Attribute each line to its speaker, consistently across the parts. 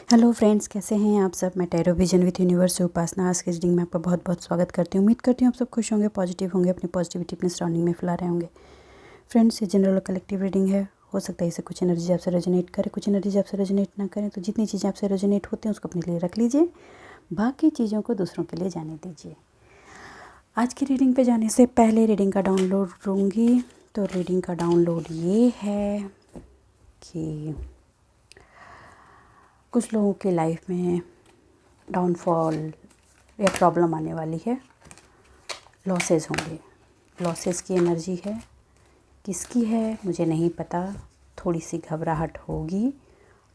Speaker 1: Hello friends, कैसे हैं आप सब। मैं टैरो विजन विथ यूनिवर्स से उपासना आज के रीडिंग में आपका बहुत बहुत स्वागत करती हूँ। उम्मीद करती हूँ आप सब खुश होंगे, पॉजिटिव होंगे, अपनी पॉजिटिविटी अपने सराउंडिंग में फैला रहे होंगे। फ्रेंड्स, ये जनरल और कलेक्टिव रीडिंग है। हो सकता है इसे कुछ एनर्जी आपसे रेजोनेट करे, कुछ एनर्जी आपसे रेजोनेट ना करें। तो जितनी चीज़ें आपसे रेजोनेट होती हैं उसको अपने लिए रख लीजिए, बाकी चीज़ों को दूसरों के लिए जाने दीजिए। आज की रीडिंग पे जाने से पहले रीडिंग का डाउनलोड लूँगी। तो रीडिंग का डाउनलोड ये है कि कुछ लोगों की लाइफ में डाउनफॉल या प्रॉब्लम आने वाली है, लॉसेस होंगे। लॉसेस की एनर्जी है, किसकी है मुझे नहीं पता। थोड़ी सी घबराहट होगी।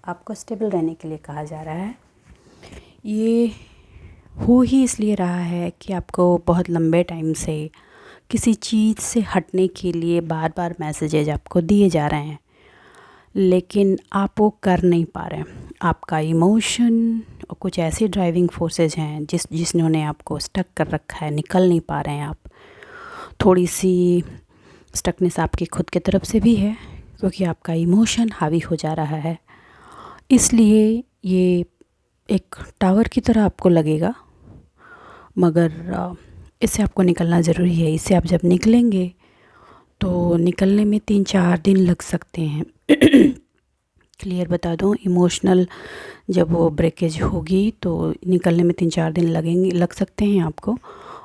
Speaker 1: आपको स्टेबल रहने के लिए कहा जा रहा है। ये हो ही इसलिए रहा है कि आपको बहुत लंबे टाइम से किसी चीज़ से हटने के लिए बार बार मैसेजेज आपको दिए जा रहे हैं, लेकिन आप वो कर नहीं पा रहे हैं। आपका इमोशन और कुछ ऐसी ड्राइविंग फोर्सेस हैं जिन्होंने आपको स्टक कर रखा है, निकल नहीं पा रहे हैं आप। थोड़ी सी स्टकनेस आपकी खुद की तरफ से भी है, क्योंकि आपका इमोशन हावी हो जा रहा है। इसलिए ये एक टावर की तरह आपको लगेगा, मगर इससे आपको निकलना ज़रूरी है। इससे आप जब निकलेंगे तो निकलने में 3-4 दिन लग सकते हैं। क्लियर बता दूं, इमोशनल जब वो ब्रेकेज होगी तो निकलने में 3-4 दिन लग सकते हैं आपको।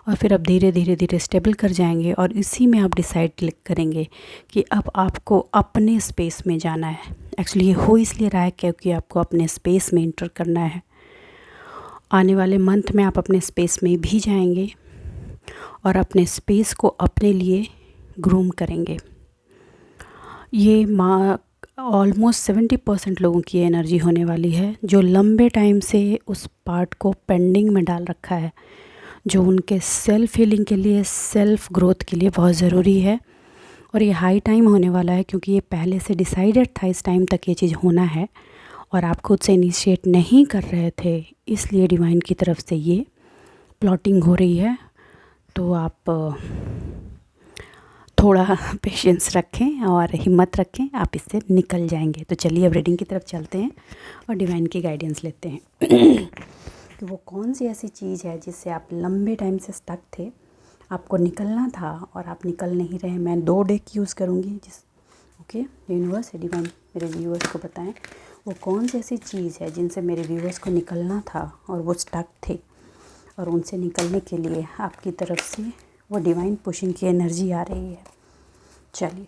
Speaker 1: और फिर आप धीरे धीरे धीरे स्टेबल कर जाएंगे और इसी में आप डिसाइड करेंगे कि अब आपको अपने स्पेस में जाना है। एक्चुअली ये हो इसलिए रहा है क्योंकि आपको अपने स्पेस में इंटर करना है। आने वाले मंथ में आप अपने स्पेस में भी जाएंगे और अपने स्पेस को अपने लिए ग्रूम करेंगे। ये ऑलमोस्ट 70% लोगों की एनर्जी होने वाली है, जो लंबे टाइम से उस पार्ट को पेंडिंग में डाल रखा है, जो उनके सेल्फ हीलिंग के लिए, सेल्फ ग्रोथ के लिए बहुत ज़रूरी है। और ये हाई टाइम होने वाला है, क्योंकि ये पहले से डिसाइडेड था इस टाइम तक ये चीज़ होना है और आप खुद से इनिशिएट नहीं कर रहे थे। इसलिए डिवाइन की तरफ से ये प्लॉटिंग हो रही है। तो आप थोड़ा पेशेंस रखें और हिम्मत रखें, आप इससे निकल जाएंगे। तो चलिए अब रीडिंग की तरफ चलते हैं और डिवाइन की गाइडेंस लेते हैं कि वो कौन सी ऐसी चीज़ है जिससे आप लंबे टाइम से स्टक थे, आपको निकलना था और आप निकल नहीं रहे। मैं 2 डेक यूज़ करूँगी ओके। यूनिवर्स है, डिवाइन मेरे व्यूअर्स को बताएं वो कौन सी ऐसी चीज़ है जिनसे मेरे व्यूअर्स को निकलना था और वो स्टक थे, और उनसे निकलने के लिए आपकी तरफ से वो डिवाइन पुशिंग की एनर्जी आ रही है। चलिए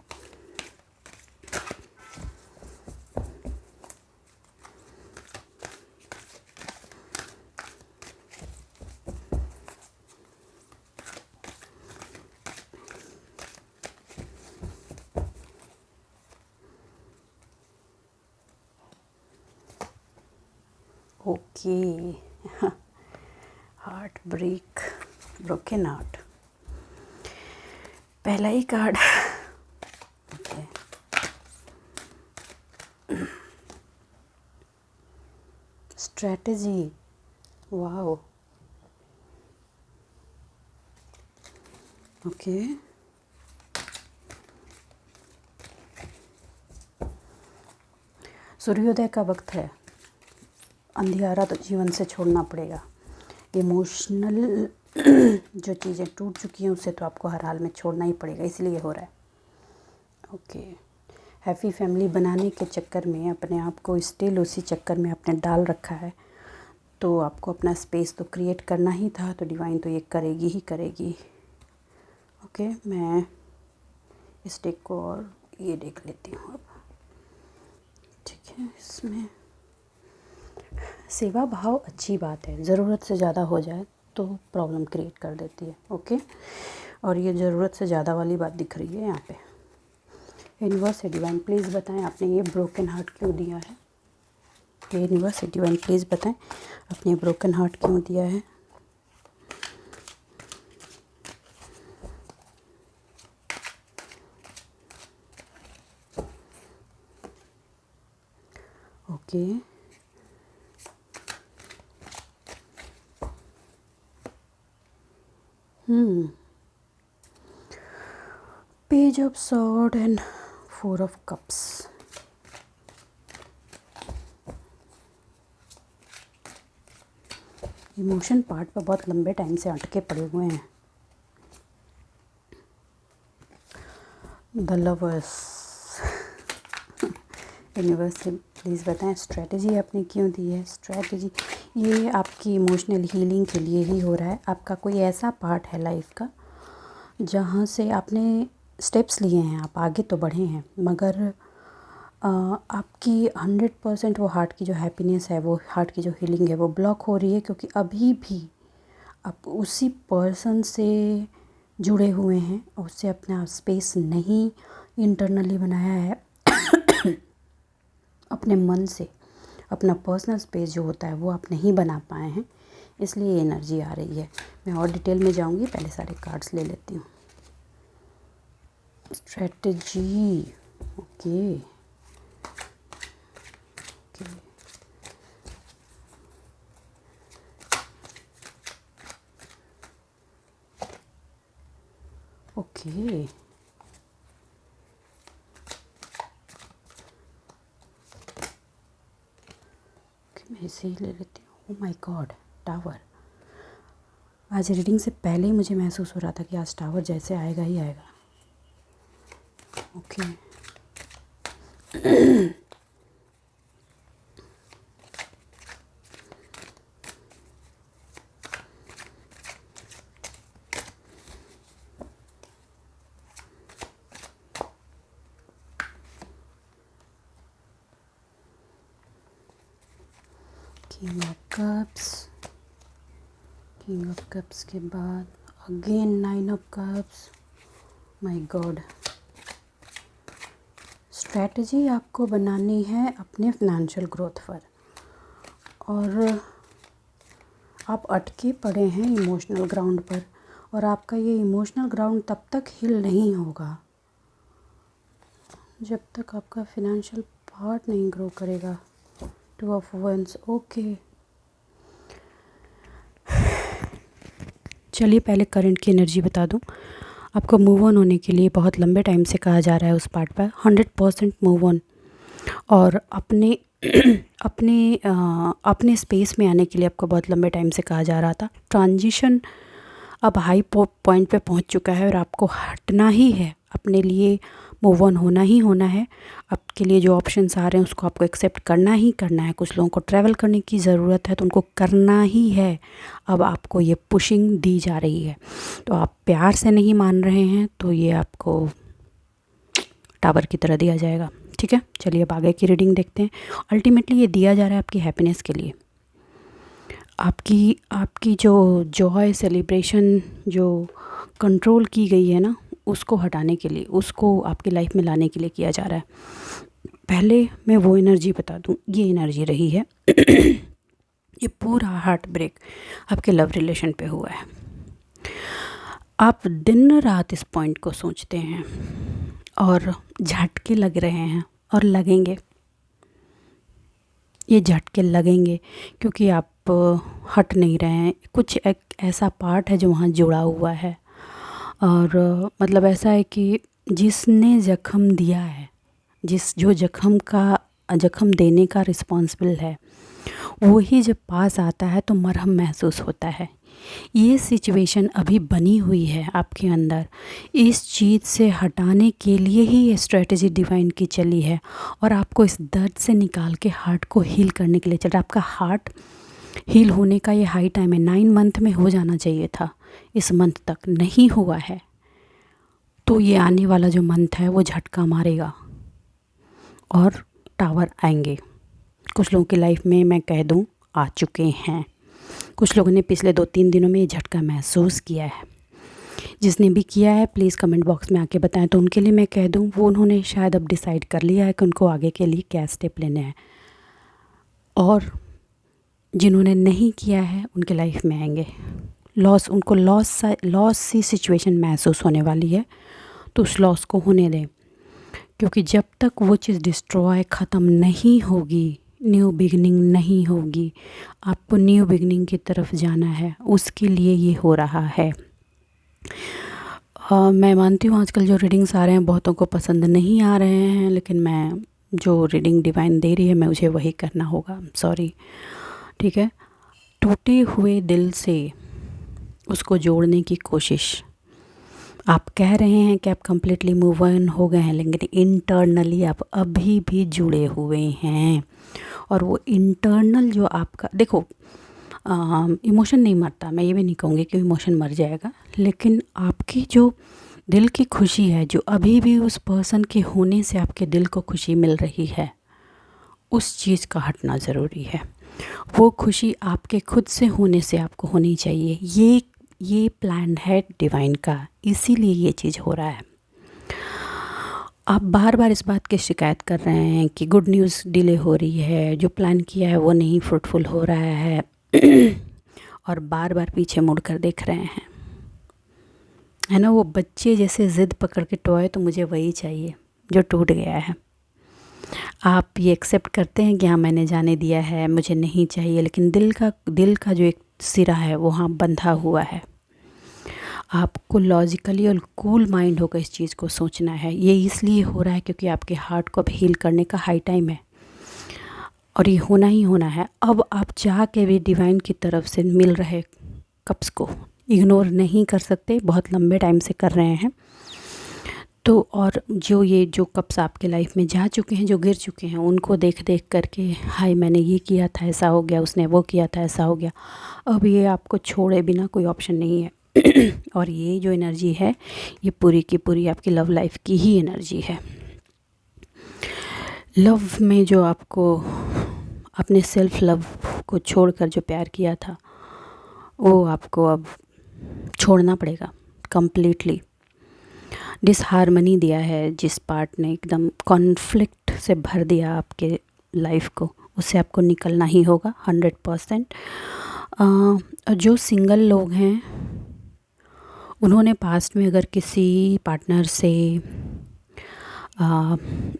Speaker 1: okay. Heart break, broken heart, पहला ही card. Okay, strategy, wow, okay. सूर्योदय का वक्त है, अंधियारा तो जीवन से छोड़ना पड़ेगा। इमोशनल जो चीज़ें टूट चुकी हैं उससे तो आपको हर हाल में छोड़ना ही पड़ेगा, इसलिए हो रहा है। ओके, हैप्पी फैमिली बनाने के चक्कर में अपने आप को स्टिल उसी चक्कर में आपने डाल रखा है, तो आपको अपना स्पेस तो क्रिएट करना ही था। तो डिवाइन तो ये करेगी ही करेगी। ओके, मैं इस डेक को और ये देख लेती हूँ अब। ठीक है, इसमें सेवा भाव अच्छी बात है, ज़रूरत से ज़्यादा हो जाए तो प्रॉब्लम क्रिएट कर देती है। ओके, और ये ज़रूरत से ज़्यादा वाली बात दिख रही है यहाँ पे। यूनिवर्स है, डिवाइन प्लीज़ बताएं आपने ये ब्रोकन हार्ट क्यों दिया है। यूनिवर्स है, डिवाइन प्लीज़ बताएं आपने ब्रोकन हार्ट क्यों दिया है। Okay, page of sword and 4 of cups. Emotion part पर बहुत लंबे टाइम से अटके पड़े हुए हैं। द लवर्स, यूनिवर्स से प्लीज़ बताएं स्ट्रेटजी आपने क्यों दी है। स्ट्रेटजी ये आपकी इमोशनल हीलिंग के लिए ही हो रहा है। आपका कोई ऐसा पार्ट है लाइफ का जहाँ से आपने स्टेप्स लिए हैं, आप आगे तो बढ़े हैं, मगर आपकी 100% वो हार्ट की जो हैप्पीनेस है, वो हार्ट की जो हीलिंग है, वो ब्लॉक हो रही है, क्योंकि अभी भी आप उसी पर्सन से जुड़े हुए हैं, उससे अपना स्पेस नहीं इंटरनली बनाया है। अपने मन से अपना पर्सनल स्पेस जो होता है वो आप नहीं बना पाए हैं, इसलिए ये एनर्जी आ रही है। मैं और डिटेल में जाऊंगी, पहले सारे कार्ड्स ले लेती हूँ। स्ट्रेटजी, ओके ओके मैं इसे ही ले लेती हूँ। Oh my God, tower. आज रीडिंग से पहले ही मुझे महसूस हो रहा था कि आज टावर जैसे आएगा ही आएगा। Okay king of cups, king of cups के बाद again 9 of cups. My God, strategy आपको बनानी है अपने फिनेंशियल ग्रोथ पर, और आप अटके पड़े हैं इमोशनल ग्राउंड पर, और आपका ये इमोशनल ग्राउंड तब तक हिल नहीं होगा जब तक आपका फिनेंशियल पार्ट नहीं ग्रो करेगा। 2 ऑफ वंस, ओके। चलिए पहले करंट की एनर्जी बता दूं। आपको मूव ऑन होने के लिए बहुत लंबे टाइम से कहा जा रहा है उस पार्ट पर, 100% मूव ऑन, और अपने अपने स्पेस में आने के लिए आपको बहुत लंबे टाइम से कहा जा रहा था। ट्रांजिशन अब हाई पॉइंट पे पहुंच चुका है और आपको हटना ही है, अपने लिए मूव ऑन होना ही होना है। आपके लिए जो ऑप्शंस आ रहे हैं उसको आपको एक्सेप्ट करना ही करना है। कुछ लोगों को ट्रैवल करने की ज़रूरत है तो उनको करना ही है। अब आपको ये पुशिंग दी जा रही है, तो आप प्यार से नहीं मान रहे हैं तो ये आपको टावर की तरह दिया जाएगा। ठीक है, चलिए अब आगे की रीडिंग देखते हैं। अल्टीमेटली ये दिया जा रहा है आपकी हैप्पीनेस के लिए, आपकी जो जॉय सेलिब्रेशन जो कंट्रोल की गई है ना, उसको हटाने के लिए, उसको आपकी लाइफ में लाने के लिए किया जा रहा है। पहले मैं वो एनर्जी बता दूं, ये एनर्जी रही है। ये पूरा हार्ट ब्रेक आपके लव रिलेशन पे हुआ है। आप दिन रात इस पॉइंट को सोचते हैं और झटके लग रहे हैं और लगेंगे, ये झटके लगेंगे क्योंकि आप हट नहीं रहे हैं। कुछ एक ऐसा पार्ट है जो वहाँ जुड़ा हुआ है, और मतलब ऐसा है कि जिसने ज़ख्म दिया है, जो ज़ख्म देने का रिस्पॉन्सिबल है, वही जब पास आता है तो मरहम महसूस होता है। ये सिचुएशन अभी बनी हुई है आपके अंदर, इस चीज़ से हटाने के लिए ही ये स्ट्रेटजी डिवाइन की चली है, और आपको इस दर्द से निकाल के हार्ट को हील करने के लिए चल रहा है। आपका हार्ट हील होने का ये हाई टाइम है, 9 मंथ में हो जाना चाहिए था, इस मंथ तक नहीं हुआ है, तो ये आने वाला जो मंथ है वो झटका मारेगा और टावर आएंगे। कुछ लोगों की लाइफ में मैं कह दूं आ चुके हैं, कुछ लोगों ने पिछले 2-3 दिनों में ये झटका महसूस किया है। जिसने भी किया है प्लीज़ कमेंट बॉक्स में आके बताएं, तो उनके लिए मैं कह दूं वो उन्होंने शायद अब डिसाइड कर लिया है कि उनको आगे के लिए क्या स्टेप लेने हैं, और जिन्होंने नहीं किया है उनके लाइफ में आएंगे उनको लॉस सी सिचुएशन महसूस होने वाली है, तो उस लॉस को होने दें, क्योंकि जब तक वो चीज़ डिस्ट्रॉय ख़त्म नहीं होगी, न्यू बिगनिंग नहीं होगी, आपको न्यू बिगनिंग की तरफ जाना है, उसके लिए ये हो रहा है। मैं मानती हूँ आजकल जो रीडिंग्स आ रहे हैं बहुतों को पसंद नहीं आ रहे हैं, लेकिन मैं जो रीडिंग डिवाइन दे रही है मैं मुझे वही करना होगा, सॉरी। ठीक है, टूटे हुए दिल से उसको जोड़ने की कोशिश। आप कह रहे हैं कि आप कम्प्लीटली मूव ऑन हो गए हैं, लेकिन इंटरनली आप अभी भी जुड़े हुए हैं। और वो इंटरनल जो आपका, देखो इमोशन नहीं मरता, मैं ये भी नहीं कहूँगी कि इमोशन मर जाएगा, लेकिन आपकी जो दिल की खुशी है, जो अभी भी उस पर्सन के होने से आपके दिल को खुशी मिल रही है, उस चीज़ का हटना ज़रूरी है। वो खुशी आपके खुद से होने से आपको होनी चाहिए। ये प्लान है डिवाइन का, इसीलिए ये चीज़ हो रहा है। आप बार बार इस बात की शिकायत कर रहे हैं कि गुड न्यूज़ डिले हो रही है, जो प्लान किया है वो नहीं फ्रूटफुल हो रहा है और बार बार पीछे मुड़ कर देख रहे हैं, है ना। वो बच्चे जैसे ज़िद पकड़ के टॉय, तो मुझे वही चाहिए जो टूट गया है। आप ये एक्सेप्ट करते हैं कि हाँ मैंने जाने दिया है, मुझे नहीं चाहिए, लेकिन दिल का जो एक सिरा है वो हाँ बंधा हुआ है। आपको लॉजिकली और कूल माइंड होकर इस चीज़ को सोचना है। ये इसलिए हो रहा है क्योंकि आपके हार्ट को अब हील करने का हाई टाइम है और ये होना ही होना है। अब आप चाह के भी डिवाइन की तरफ से मिल रहे कप्स को इग्नोर नहीं कर सकते, बहुत लंबे टाइम से कर रहे हैं तो। और जो कप्स आपके लाइफ में जा चुके हैं, जो गिर चुके हैं, उनको देख देख करके हाय मैंने ये किया था ऐसा हो गया, उसने वो किया था ऐसा हो गया, अब ये आपको छोड़े बिना कोई ऑप्शन नहीं है। और ये जो एनर्जी है ये पूरी की पूरी आपकी लव लाइफ की ही एनर्जी है। लव में जो आपको अपने सेल्फ लव को छोड़कर जो प्यार किया था वो आपको अब छोड़ना पड़ेगा कम्प्लीटली। डिसहार्मनी दिया है जिस पार्ट ने, एकदम कॉन्फ्लिक्ट से भर दिया आपके लाइफ को, उससे आपको निकलना ही होगा 100%। जो सिंगल लोग हैं उन्होंने पास्ट में अगर किसी पार्टनर से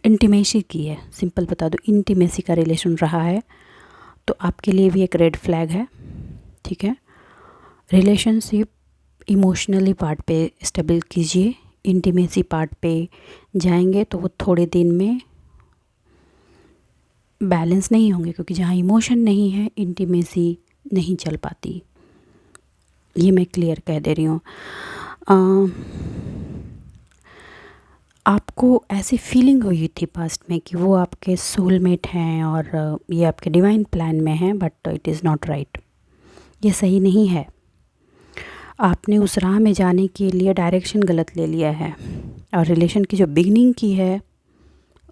Speaker 1: इंटीमेसी की है, सिंपल बता दो इंटीमेसी का रिलेशन रहा है, तो आपके लिए भी एक रेड फ्लैग है, ठीक है। रिलेशनशिप इमोशनली पार्ट पे स्टेबल कीजिए, इंटीमेसी पार्ट पे जाएंगे तो वो थोड़े दिन में बैलेंस नहीं होंगे, क्योंकि जहाँ इमोशन नहीं है इंटीमेसी नहीं चल पाती। ये मैं क्लियर कह दे रही हूँ। आपको ऐसी फीलिंग हुई थी पास्ट में कि वो आपके सोलमेट हैं और ये आपके डिवाइन प्लान में हैं, but it is not right, ये सही नहीं है। आपने उस राह में जाने के लिए डायरेक्शन गलत ले लिया है और रिलेशन की जो बिगनिंग की है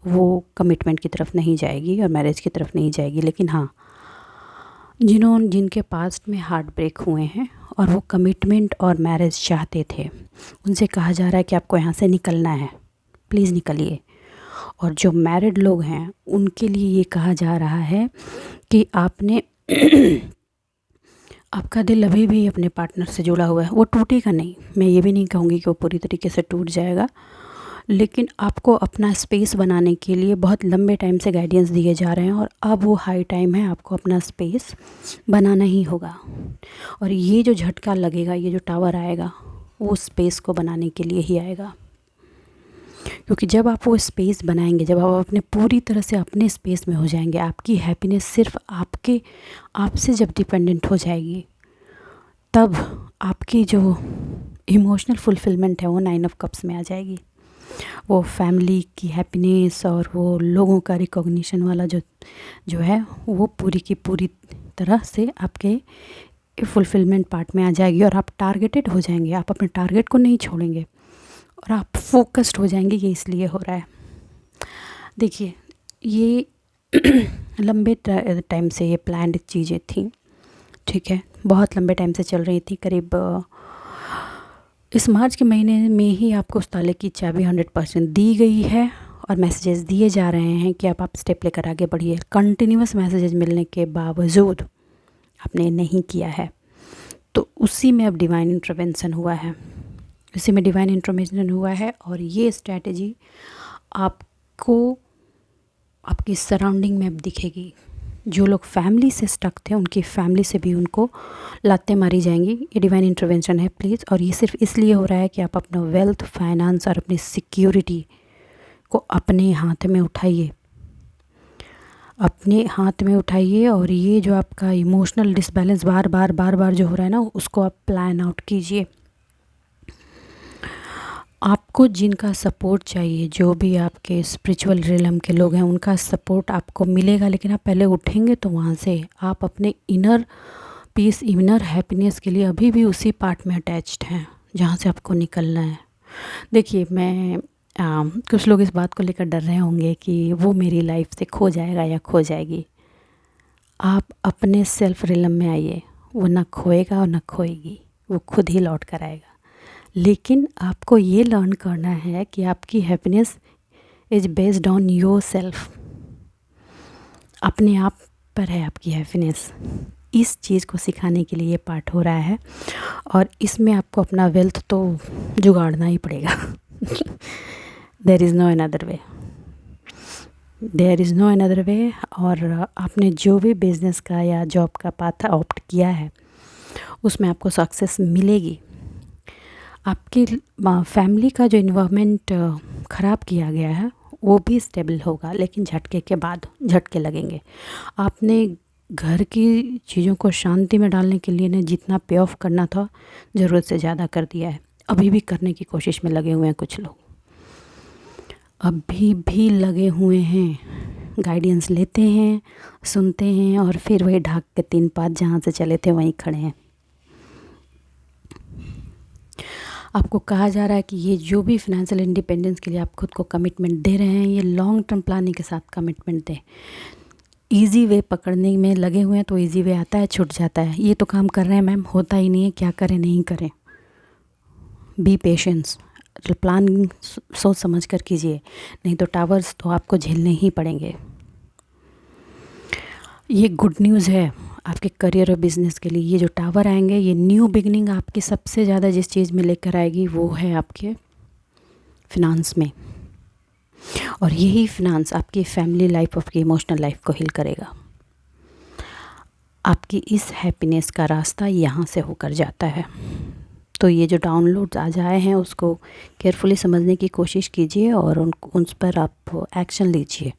Speaker 1: वो कमिटमेंट की तरफ नहीं जाएगी और मैरिज की तरफ नहीं जाएगी। लेकिन हाँ, जिनके पास्ट में हार्ट ब्रेक हुए हैं और वो कमिटमेंट और मैरिज चाहते थे, उनसे कहा जा रहा है कि आपको यहाँ से निकलना है, प्लीज़ निकलिए। और जो मैरिड लोग हैं उनके लिए ये कहा जा रहा है कि आपने आपका दिल अभी भी अपने पार्टनर से जुड़ा हुआ है, वो टूटेगा नहीं। मैं ये भी नहीं कहूँगी कि वो पूरी तरीके से टूट जाएगा, लेकिन आपको अपना स्पेस बनाने के लिए बहुत लंबे टाइम से गाइडेंस दिए जा रहे हैं और अब वो हाई टाइम है, आपको अपना स्पेस बनाना ही होगा। और ये जो झटका लगेगा, ये जो टावर आएगा, वो स्पेस को बनाने के लिए ही आएगा। क्योंकि जब आप वो स्पेस बनाएंगे, जब आप अपने पूरी तरह से अपने स्पेस में हो जाएंगे, आपकी हैप्पीनेस सिर्फ आपसे जब डिपेंडेंट हो जाएगी, तब आपकी जो इमोशनल फुलफिलमेंट है वो 9 ऑफ कप्स में आ जाएगी। वो फैमिली की हैप्पीनेस और वो लोगों का रिकॉग्निशन वाला जो है वो पूरी की पूरी तरह से आपके फुलफिलमेंट पार्ट में आ जाएगी और आप टारगेटेड हो जाएंगे। आप अपने टारगेट को नहीं छोड़ेंगे और आप फोकस्ड हो जाएंगे। ये इसलिए हो रहा है, देखिए ये लंबे टाइम से ये प्लान्ड चीज़ें थी, ठीक है, बहुत लंबे टाइम से चल रही थी। करीब इस मार्च के महीने में ही आपको उस ताले की चाबी 100% दी गई है और मैसेजेस दिए जा रहे हैं कि आप स्टेप लेकर आगे बढ़िए। कंटिन्यूस मैसेजेस मिलने के बावजूद आपने नहीं किया है, तो उसी में अब डिवाइन इंटरवेंशन हुआ है, इसी में डिवाइन इंटरवेंशन हुआ है। और ये स्ट्रैटेजी आपको आपकी सराउंडिंग में अब दिखेगी। जो लोग फैमिली से स्टक थे, उनकी फैमिली से भी उनको लातें मारी जाएंगी। ये डिवाइन इंटरवेंशन है प्लीज़। और ये सिर्फ इसलिए हो रहा है कि आप अपना वेल्थ, फाइनेंस और अपनी सिक्योरिटी को अपने हाथ में उठाइए। अपने हाथ में उठाइए और ये जो आपका इमोशनल डिसबैलेंस बार बार जो हो रहा है ना, उसको आप प्लान आउट कीजिए। आपको जिनका सपोर्ट चाहिए, जो भी आपके स्पिरिचुअल रिलम के लोग हैं, उनका सपोर्ट आपको मिलेगा, लेकिन आप पहले उठेंगे तो वहाँ से आप अपने इनर पीस, इनर हैप्पीनेस के लिए अभी भी उसी पार्ट में अटैच्ड हैं जहाँ से आपको निकलना है। देखिए, कुछ लोग इस बात को लेकर डर रहे होंगे कि वो मेरी लाइफ से खो जाएगा या खो जाएगी। आप अपने सेल्फ रिलम में आइए, वो ना खोएगा और ना खोएगी, वो खुद ही लौट कर आएगा। लेकिन आपको ये लर्न करना है कि आपकी happiness is based on your self. अपने आप पर है आपकी हैप्पीनेस। इस चीज़ को सिखाने के लिए ये पार्ट हो रहा है, और इसमें आपको अपना वेल्थ तो जुगाड़ना ही पड़ेगा। There is no another way, there is no another way. और आपने जो भी बिज़नेस का या जॉब का पाथ ऑप्ट किया है, उसमें आपको सक्सेस मिलेगी। आपकी फैमिली का जो इन्वायरमेंट ख़राब किया गया है वो भी स्टेबल होगा, लेकिन झटके के बाद झटके लगेंगे। आपने घर की चीज़ों को शांति में डालने के लिए ने जितना पे ऑफ करना था, ज़रूरत से ज़्यादा कर दिया है। अभी भी करने की कोशिश में लगे हुए हैं कुछ लोग, अभी भी लगे हुए हैं। गाइडेंस लेते हैं, सुनते हैं, और फिर वही ढाक के 3 पात जहाँ से चले थे वहीं खड़े हैं। आपको कहा जा रहा है कि ये जो भी फिनेंशियल इंडिपेंडेंस के लिए आप खुद को कमिटमेंट दे रहे हैं, ये लॉन्ग टर्म प्लानिंग के साथ कमिटमेंट दें। इजी वे पकड़ने में लगे हुए हैं तो इजी वे आता है, छूट जाता है। ये तो काम कर रहे हैं मैम, होता ही नहीं है, क्या करें नहीं करें। बी पेशेंस, प्लानिंग सोच समझ कर कीजिए, नहीं तो टावर्स तो आपको झेलने ही पड़ेंगे। ये गुड न्यूज़ है आपके करियर और बिज़नेस के लिए। ये जो टावर आएंगे, ये न्यू बिगनिंग आपकी सबसे ज़्यादा जिस चीज़ में लेकर आएगी वो है आपके फिनांस में, और यही फिनांस आपकी फैमिली लाइफ, आपकी इमोशनल लाइफ को हील करेगा। आपकी इस हैप्पीनेस का रास्ता यहाँ से होकर जाता है। तो ये जो डाउनलोड्स आज आए हैं उसको केयरफुली समझने की कोशिश कीजिए और उन पर आप एक्शन लीजिए।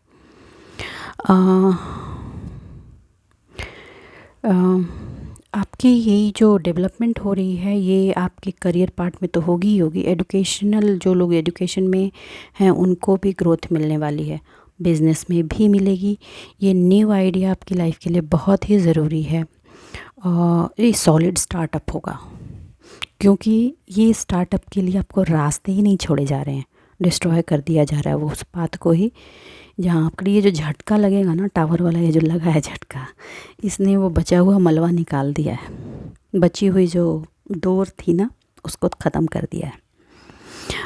Speaker 1: आपकी यही जो डेवलपमेंट हो रही है, ये आपके करियर पार्ट में तो होगी ही होगी। एजुकेशनल जो लोग एजुकेशन में हैं उनको भी ग्रोथ मिलने वाली है, बिज़नेस में भी मिलेगी। ये न्यू आइडिया आपकी लाइफ के लिए बहुत ही ज़रूरी है। ये सॉलिड स्टार्टअप होगा, क्योंकि ये स्टार्टअप के लिए आपको रास्ते ही नहीं छोड़े जा रहे हैं, डिस्ट्रॉय कर दिया जा रहा है वो उस पाथ को ही। जहाँ आपके ये जो झटका लगेगा ना, टावर वाला ये जो लगा है झटका, इसने वो बचा हुआ मलबा निकाल दिया है, बची हुई जो डोर थी ना उसको ख़त्म कर दिया है,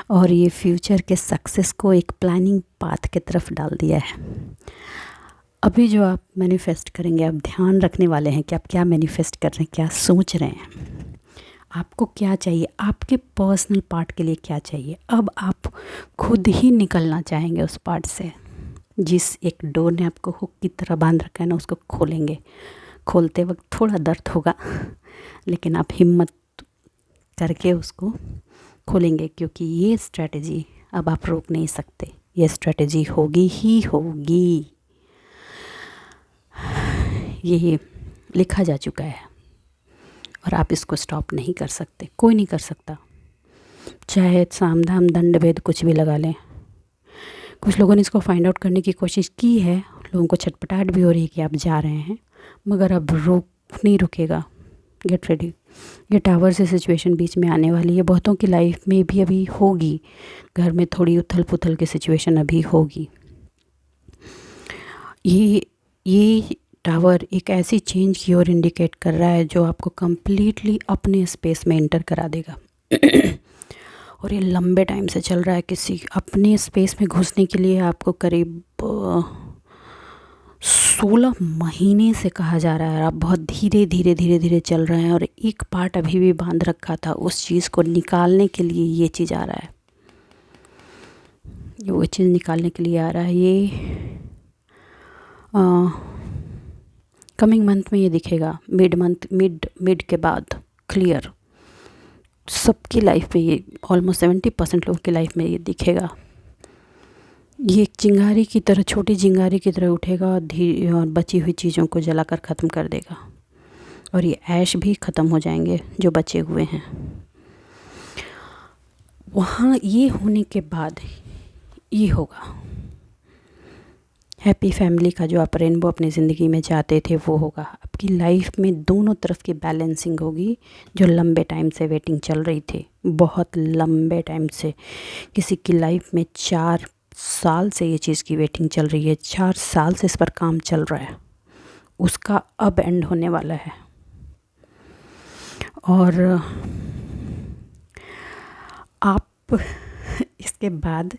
Speaker 1: और ये फ्यूचर के सक्सेस को एक प्लानिंग पाथ की तरफ डाल दिया है। अभी जो आप मैनिफेस्ट करेंगे, आप ध्यान रखने वाले हैं कि आप क्या मैनिफेस्ट कर रहे हैं, क्या सोच रहे हैं, आपको क्या चाहिए, आपके पर्सनल पार्ट के लिए क्या चाहिए। अब आप खुद ही निकलना चाहेंगे उस पार्ट से। जिस एक डोर ने आपको हुक की तरह बांध रखा है ना, उसको खोलेंगे। खोलते वक्त थोड़ा दर्द होगा, लेकिन आप हिम्मत करके उसको खोलेंगे, क्योंकि ये स्ट्रेटजी अब आप रोक नहीं सकते। ये स्ट्रेटजी होगी ही होगी, ये लिखा जा चुका है और आप इसको स्टॉप नहीं कर सकते, कोई नहीं कर सकता। चाहे साम दाम दंड भेद कुछ भी लगा लें। कुछ लोगों ने इसको फाइंड आउट करने की कोशिश की है, लोगों को छटपटाहट भी हो रही है कि आप जा रहे हैं, मगर अब नहीं रुकेगा। Get ready. ये टावर से सिचुएशन बीच में आने वाली है, बहुतों की लाइफ में भी अभी होगी। घर में थोड़ी उथल पुथल की सिचुएशन अभी होगी। ये टावर एक ऐसी चेंज की ओर इंडिकेट कर रहा है जो आपको कम्प्लीटली अपने स्पेस में एंटर करा देगा। और ये लंबे टाइम से चल रहा है। किसी अपने स्पेस में घुसने के लिए आपको करीब 16 महीने से कहा जा रहा है। आप बहुत धीरे धीरे चल रहे हैं, और एक पार्ट अभी भी बांध रखा था, उस चीज़ को निकालने के लिए ये चीज़ आ रहा है। ये वो चीज़ निकालने के लिए आ रहा है। ये कमिंग मंथ में ये दिखेगा, मिड के बाद क्लियर सबकी लाइफ में। ये ऑलमोस्ट 70% लोगों की लाइफ में ये दिखेगा। ये एक चिंगारी की तरह, छोटी चिंगारी की तरह उठेगा और बची हुई चीज़ों को जलाकर ख़त्म कर देगा। और ये ऐश भी ख़त्म हो जाएंगे जो बचे हुए हैं। वहाँ ये होने के बाद ये होगा, हैप्पी फैमिली का जो आप रेनबो अपनी ज़िंदगी में चाहते थे वो होगा। आपकी लाइफ में दोनों तरफ की बैलेंसिंग होगी, जो लंबे टाइम से वेटिंग चल रही थी, बहुत लंबे टाइम से। किसी की लाइफ में 4 साल से ये चीज़ की वेटिंग चल रही है, 4 साल से इस पर काम चल रहा है, उसका अब एंड होने वाला है। और आप इसके बाद,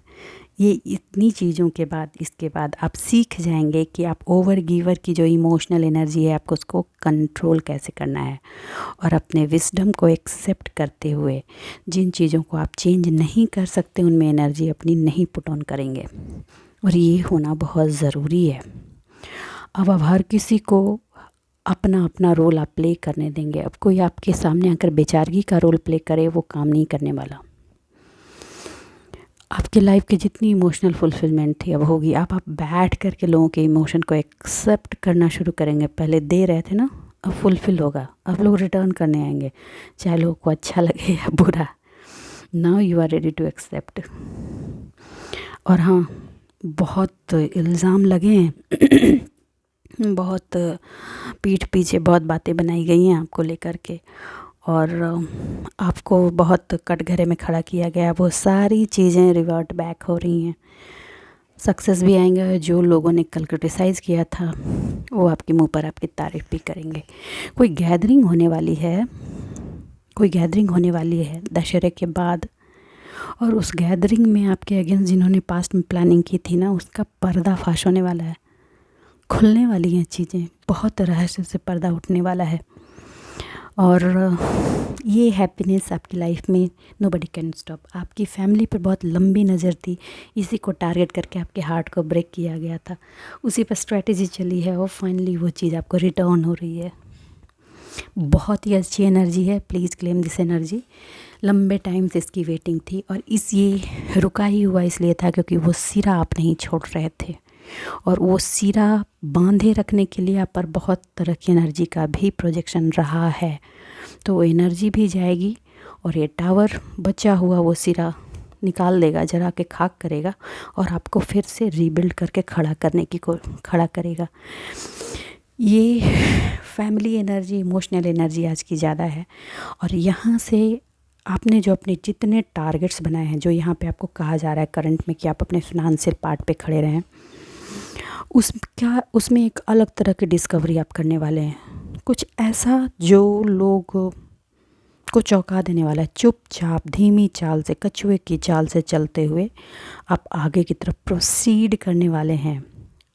Speaker 1: ये इतनी चीज़ों के बाद, इसके बाद आप सीख जाएंगे कि आप ओवर गिवर की जो इमोशनल एनर्जी है, आपको उसको कंट्रोल कैसे करना है। और अपने विजडम को एक्सेप्ट करते हुए जिन चीज़ों को आप चेंज नहीं कर सकते, उनमें एनर्जी अपनी नहीं पुट ऑन करेंगे। और ये होना बहुत ज़रूरी है। अब हर किसी को अपना अपना रोल आप प्ले करने देंगे। अब कोई आपके सामने आकर बेचारगी का रोल प्ले करे, वो काम नहीं करने वाला। आपके लाइफ की जितनी इमोशनल फुलफिलमेंट थी अब होगी। आप बैठ कर के लोगों के इमोशन को एक्सेप्ट करना शुरू करेंगे। पहले दे रहे थे ना, अब फुलफ़िल होगा, अब लोग रिटर्न करने आएंगे, चाहे लोगों को अच्छा लगे या बुरा। Now you are ready to accept. और हाँ, बहुत इल्ज़ाम लगे हैं बहुत पीठ पीछे बहुत बातें बनाई गई हैं आपको लेकर के, और आपको बहुत कटघरे में खड़ा किया गया। वो सारी चीज़ें रिवर्ट बैक हो रही हैं। सक्सेस भी आएंगे। जो लोगों ने कल क्रिटिसाइज़ किया था, वो आपके मुंह पर आपकी तारीफ़ भी करेंगे। कोई गैदरिंग होने वाली है, कोई गैदरिंग होने वाली है दशहरे के बाद, और उस गैदरिंग में आपके अगेंस्ट जिन्होंने पास्ट में प्लानिंग की थी ना, उसका पर्दाफाश होने वाला है। खुलने वाली हैं चीज़ें, बहुत रहस्य से पर्दा उठने वाला है। और ये हैप्पीनेस आपकी लाइफ में नोबडी कैन स्टॉप। आपकी फैमिली पर बहुत लंबी नज़र थी, इसी को टारगेट करके आपके हार्ट को ब्रेक किया गया था, उसी पर स्ट्रेटजी चली है, और फाइनली वो चीज़ आपको रिटर्न हो रही है। बहुत ही अच्छी एनर्जी है। Please claim this energy. लंबे टाइम से इसकी वेटिंग थी, और ये रुका ही हुआ इसलिए था क्योंकि वो सिरा आप नहीं छोड़ रहे थे, और वो सिरा बांधे रखने के लिए आप पर बहुत तरह की एनर्जी का भी प्रोजेक्शन रहा है। तो वो एनर्जी भी जाएगी, और ये टावर बचा हुआ वो सिरा निकाल देगा, जरा के खाक करेगा, और आपको फिर से रीबिल्ड करके खड़ा करेगा। ये फैमिली एनर्जी, इमोशनल एनर्जी आज की ज़्यादा है। और यहाँ से आपने जो अपने जितने टारगेट्स बनाए हैं, जो यहाँ पे आपको कहा जा रहा है करंट में कि आप अपने फिनेंशियल पार्ट पे खड़े रहें, उसमें एक अलग तरह की डिस्कवरी आप करने वाले हैं। कुछ ऐसा जो लोग को चौंका देने वाला है। चुपचाप धीमी चाल से, कछुए की चाल से चलते हुए आप आगे की तरफ प्रोसीड करने वाले हैं।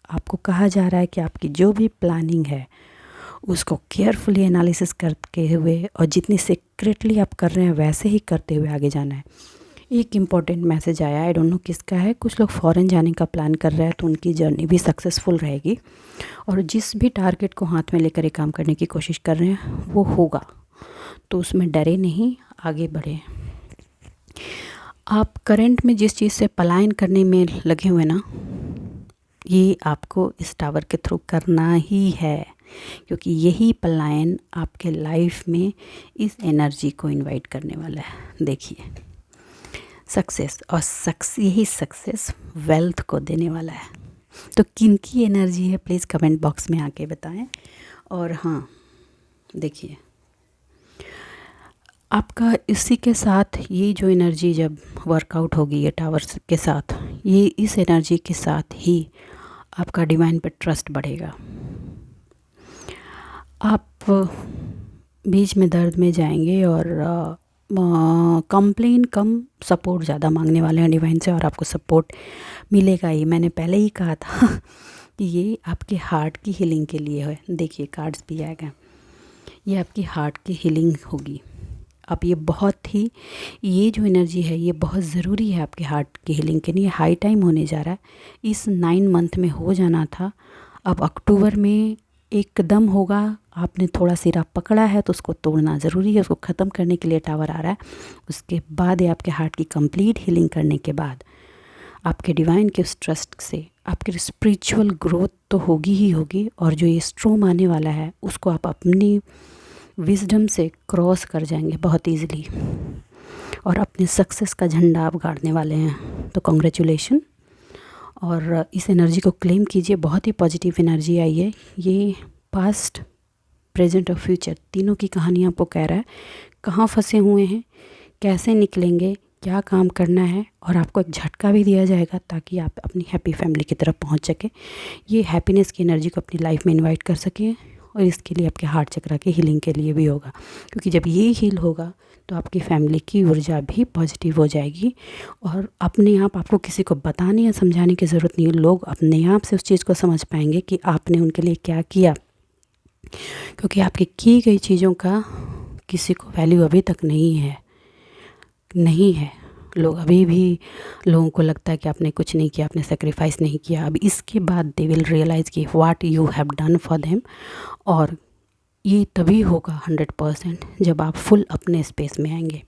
Speaker 1: आपको कहा जा रहा है कि आपकी जो भी प्लानिंग है उसको केयरफुली एनालिसिस करके हुए, और जितनी सीक्रेटली आप कर रहे हैं वैसे ही करते हुए आगे जाना है। एक इम्पॉर्टेंट मैसेज आया, आई डोंट नो किसका है। कुछ लोग फ़ॉरेन जाने का प्लान कर रहे हैं, तो उनकी जर्नी भी सक्सेसफुल रहेगी, और जिस भी टारगेट को हाथ में लेकर ये काम करने की कोशिश कर रहे हैं वो होगा। तो उसमें डरे नहीं, आगे बढ़े। आप करंट में जिस चीज़ से पलायन करने में लगे हुए ना, ये आपको इस टावर के थ्रू करना ही है, क्योंकि यही पलायन आपके लाइफ में इस एनर्जी को इनवाइट करने वाला है। देखिए, सक्सेस, और यही सक्सेस वेल्थ को देने वाला है। तो किनकी एनर्जी है, प्लीज़ कमेंट बॉक्स में आके बताएं। और हाँ, देखिए, आपका इसी के साथ ये जो एनर्जी जब वर्कआउट होगी ये टावर के साथ, ये इस एनर्जी के साथ ही आपका डिवाइन पे ट्रस्ट बढ़ेगा। आप बीच में दर्द में जाएंगे, और कंप्लेन कम, सपोर्ट ज़्यादा मांगने वाले हैं डिवाइन से, और आपको सपोर्ट मिलेगा ही। मैंने पहले ही कहा था कि ये आपके हार्ट की हीलिंग के लिए है। देखिए, कार्ड्स भी आएगा, ये आपकी हार्ट की हीलिंग होगी। अब ये बहुत ही, ये जो एनर्जी है ये बहुत ज़रूरी है आपके हार्ट की हीलिंग के लिए। हाई टाइम होने जा रहा है, इस 9 मंथ में हो जाना था, अब अक्टूबर में एकदम होगा। आपने थोड़ा सिरा पकड़ा है तो उसको तोड़ना ज़रूरी है, उसको ख़त्म करने के लिए टावर आ रहा है। उसके बाद ये आपके हार्ट की कंप्लीट हीलिंग करने के बाद आपके डिवाइन के उस ट्रस्ट से आपकी स्पिरिचुअल ग्रोथ तो होगी ही होगी, और जो ये स्ट्रोम आने वाला है उसको आप अपनी विजडम से क्रॉस कर जाएंगे बहुत ईजीली, और अपने सक्सेस का झंडा आप गाड़ने वाले हैं। तो कॉन्ग्रेचुलेशन, और इस एनर्जी को क्लेम कीजिए। बहुत ही पॉजिटिव एनर्जी आई है। ये पास्ट, प्रेजेंट और फ्यूचर तीनों की कहानी आपको कह रहा है कहाँ फंसे हुए हैं, कैसे निकलेंगे, क्या काम करना है, और आपको एक झटका भी दिया जाएगा ताकि आप अपनी हैप्पी फैमिली की तरफ पहुंच सकें। ये हैप्पीनेस की एनर्जी को अपनी लाइफ में इनवाइट कर सकें, और इसके लिए आपके हार्ट चक्रा की हीलिंग के लिए भी होगा, क्योंकि जब ये हील होगा तो आपकी फैमिली की ऊर्जा भी पॉजिटिव हो जाएगी, और अपने आप, आपको किसी को बताने या समझाने की ज़रूरत नहीं है, लोग अपने आप से उस चीज़ को समझ पाएंगे कि आपने उनके लिए क्या किया, क्योंकि आपकी की गई चीज़ों का किसी को वैल्यू अभी तक नहीं है। लोग अभी भी, लोगों को लगता है कि आपने कुछ नहीं किया, आपने सेक्रीफाइस नहीं किया। अब इसके बाद दे विल रियलाइज़ कि what you have done for them, और ये तभी होगा 100% जब आप फुल अपने स्पेस में आएंगे।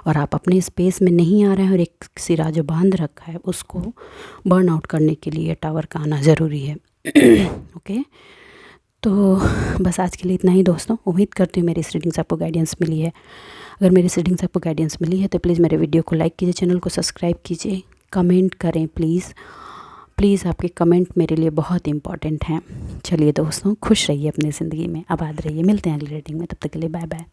Speaker 1: और आप अपने स्पेस में नहीं आ रहे हैं और एक सिरा जो बांध रखा है उसको बर्न आउट करने के लिए टावर का आना ज़रूरी है। ओके, तो बस आज के लिए इतना ही दोस्तों। उम्मीद करती हूँ मेरी इस रीडिंग से आपको गाइडेंस मिली है। अगर मेरी इस रीडिंग से आपको गाइडेंस मिली है तो प्लीज़ मेरे वीडियो को लाइक कीजिए, चैनल को सब्सक्राइब कीजिए, कमेंट करें प्लीज़ आपके कमेंट मेरे लिए बहुत इंपॉर्टेंट हैं। चलिए दोस्तों, खुश रहिए अपनी ज़िंदगी में, आबाद रहिए। मिलते हैं अगली रीडिंग में, तब तक के लिए बाय बाय।